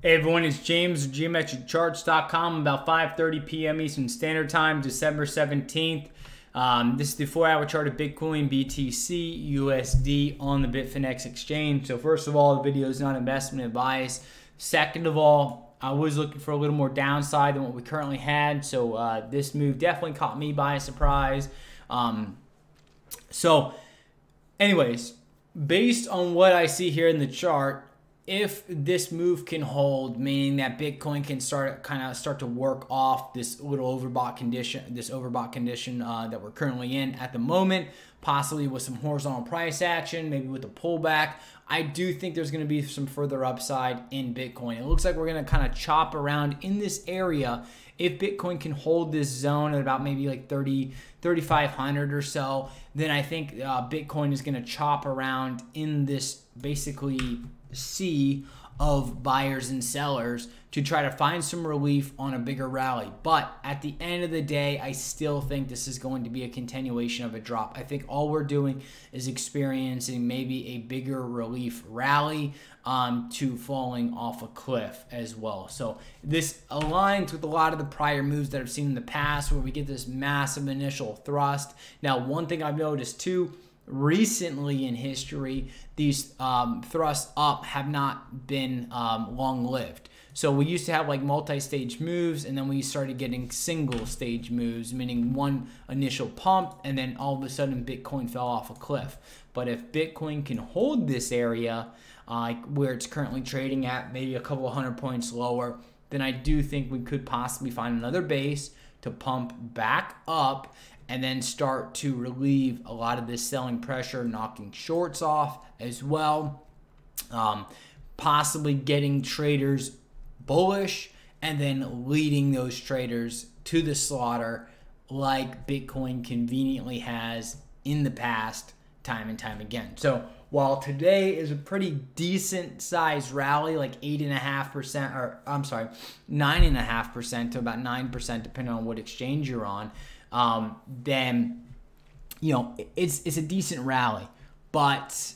Hey everyone, it's James of geometriccharts.com. About 5:30 p.m. Eastern Standard Time, December 17th. This is the 4-hour chart of Bitcoin, BTC, USD on the Bitfinex exchange. So first of all, the video is not investment advice. Second of all, I was looking for a little more downside than what we currently had. So this move definitely caught me by surprise. Anyways, based on what I see here in the chart, if this move can hold, meaning that Bitcoin can start to work off this little overbought condition, that we're currently in at the moment, possibly with some horizontal price action, maybe with a pullback, I do think there's going to be some further upside in Bitcoin. It looks like we're going to kind of chop around in this area. If Bitcoin can hold this zone at about maybe like 3,500 or so, then I think Bitcoin is going to chop around in this basically sea of buyers and sellers to try to find some relief on a bigger rally. But at the end of the day, I still think this is going to be a continuation of a drop. I think all we're doing is experiencing maybe a bigger relief rally to falling off a cliff as well. So this aligns with a lot of the prior moves that I've seen in the past where we get this massive initial thrust. Now, one thing I've noticed too, recently in history, these thrusts up have not been long-lived. So we used to have like multi-stage moves, and then we started getting single-stage moves, meaning one initial pump, and then all of a sudden Bitcoin fell off a cliff. But if Bitcoin can hold this area where it's currently trading at, maybe a couple 100 points lower, then I do think we could possibly find another base to pump back up and then start to relieve a lot of this selling pressure, knocking shorts off as well, possibly getting traders bullish and then leading those traders to the slaughter like Bitcoin conveniently has in the past time and time again. So while today is a pretty decent sized rally, like 8.5%, or I'm sorry, 9.5% to about 9%, depending on what exchange you're on, then, you know, it's a decent rally, but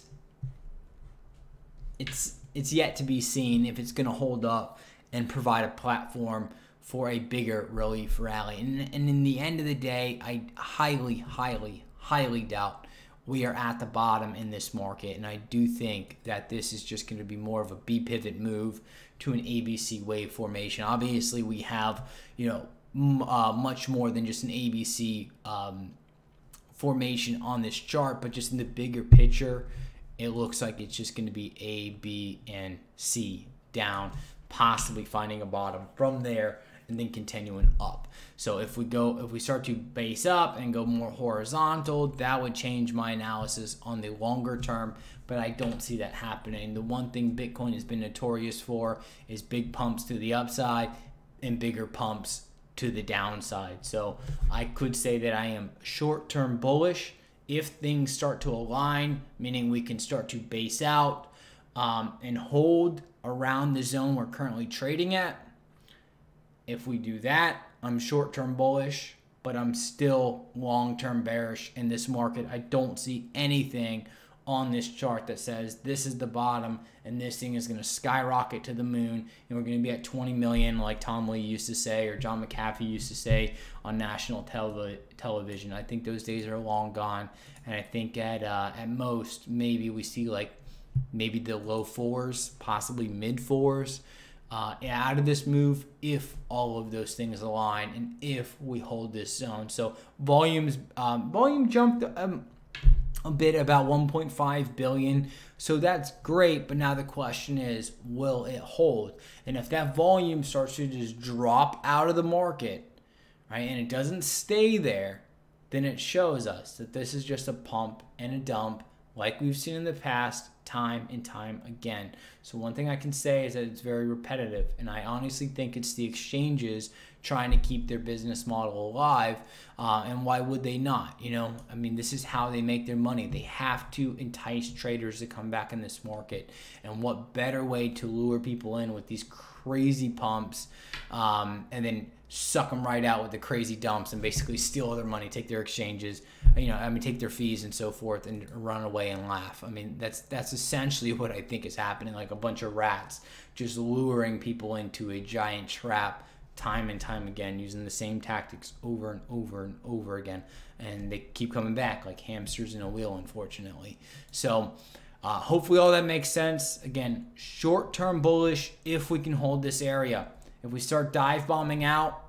it's yet to be seen if it's going to hold up and provide a platform for a bigger relief rally. And in the end of the day, I highly doubt we are at the bottom in this market, and I do think that this is just going to be more of a B pivot move to an ABC wave formation. Obviously, we have, you know, much more than just an ABC formation on this chart, but just in the bigger picture, it looks like it's just going to be A, B, and C down, possibly finding a bottom from there and then continuing up. So if we start to base up and go more horizontal, that would change my analysis on the longer term, but I don't see that happening. The one thing Bitcoin has been notorious for is big pumps to the upside and bigger pumps to the downside. So I could say that I am short-term bullish if things start to align, meaning we can start to base out and hold around the zone we're currently trading at. If we do that, I'm short-term bullish, but I'm still long-term bearish in this market. I don't see anything on this chart that says this is the bottom and this thing is going to skyrocket to the moon and we're going to be at 20 million like Tom Lee used to say or John McAfee used to say on national television. I think those days are long gone, and I think at most maybe we see like maybe the low fours, possibly mid fours out of this move if all of those things align and if we hold this zone. So volume jumped a bit, about 1.5 billion, so that's great, but now the question is, will it hold? And if that volume starts to just drop out of the market, right, and it doesn't stay there, then it shows us that this is just a pump and a dump like we've seen in the past time and time again. So one thing I can say is that it's very repetitive, and I honestly think it's the exchanges trying to keep their business model alive, and why would they not? You know, I mean, this is how they make their money. They have to entice traders to come back in this market, and what better way to lure people in with these crazy pumps and then suck them right out with the crazy dumps and basically steal their money, take their exchanges, you know, I mean, take their fees and so forth and run away and laugh. I mean, that's essentially what I think is happening, like a bunch of rats just luring people into a giant trap time and time again, using the same tactics over and over and over again, and they keep coming back like hamsters in a wheel, unfortunately. So hopefully all that makes sense. Again, short-term bullish if we can hold this area. If we start dive bombing out,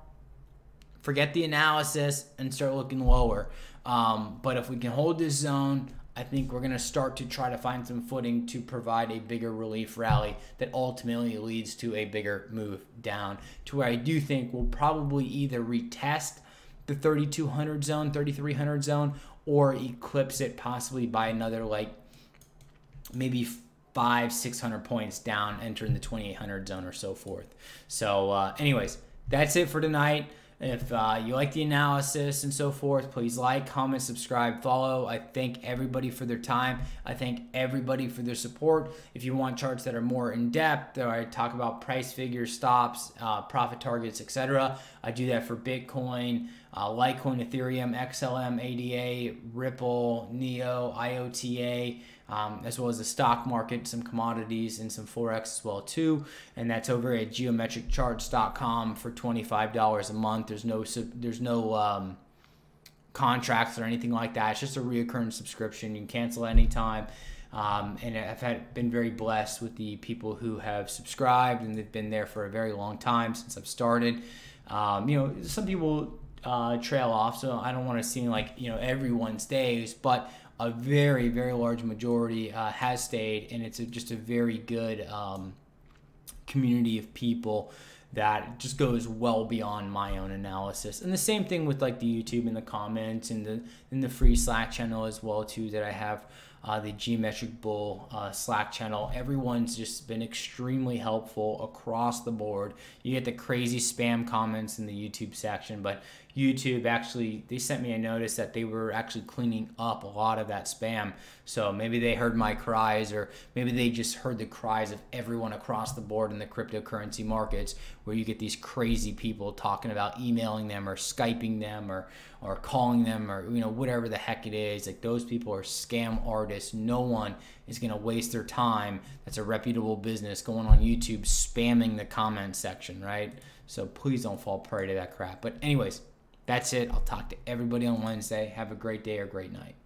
forget the analysis and start looking lower. But if we can hold this zone, I think we're going to start to try to find some footing to provide a bigger relief rally that ultimately leads to a bigger move down, to where I do think we'll probably either retest the 3,200 zone, 3,300 zone, or eclipse it possibly by another like maybe 500-600 points down, entering the 2,800 zone or so forth. So anyways, that's it for tonight. If you like the analysis and so forth, please like, comment, subscribe, follow. I thank everybody for their time. I thank everybody for their support. If you want charts that are more in-depth, or I talk about price figures, stops, profit targets, etc., I do that for Bitcoin, Litecoin, Ethereum, XLM, ADA, Ripple, NEO, IOTA, as well as the stock market, some commodities, and some Forex as well too. And that's over at geometriccharts.com for $25 a month. There's no contracts or anything like that. It's just a reoccurring subscription. You can cancel anytime. And I've been very blessed with the people who have subscribed, and they've been there for a very long time since I've started. Some people trail off, so I don't want to seem like everyone stays, but a very, very large majority has stayed, and it's just a very good community of people that just goes well beyond my own analysis. And the same thing with like the YouTube and the comments and the free Slack channel as well too that I have. The Geometric Bull Slack channel. Everyone's just been extremely helpful across the board. You get the crazy spam comments in the YouTube section, but YouTube actually, they sent me a notice that they were actually cleaning up a lot of that spam. So maybe they heard my cries, or maybe they just heard the cries of everyone across the board in the cryptocurrency markets, where you get these crazy people talking about emailing them or Skyping them or calling them, or whatever the heck it is. Like, those people are scam artists. No one is going to waste their time that's a reputable business going on YouTube spamming the comment section, right? So please don't fall prey to that crap. But anyways, that's it. I'll talk to everybody on Wednesday. Have a great day or great night.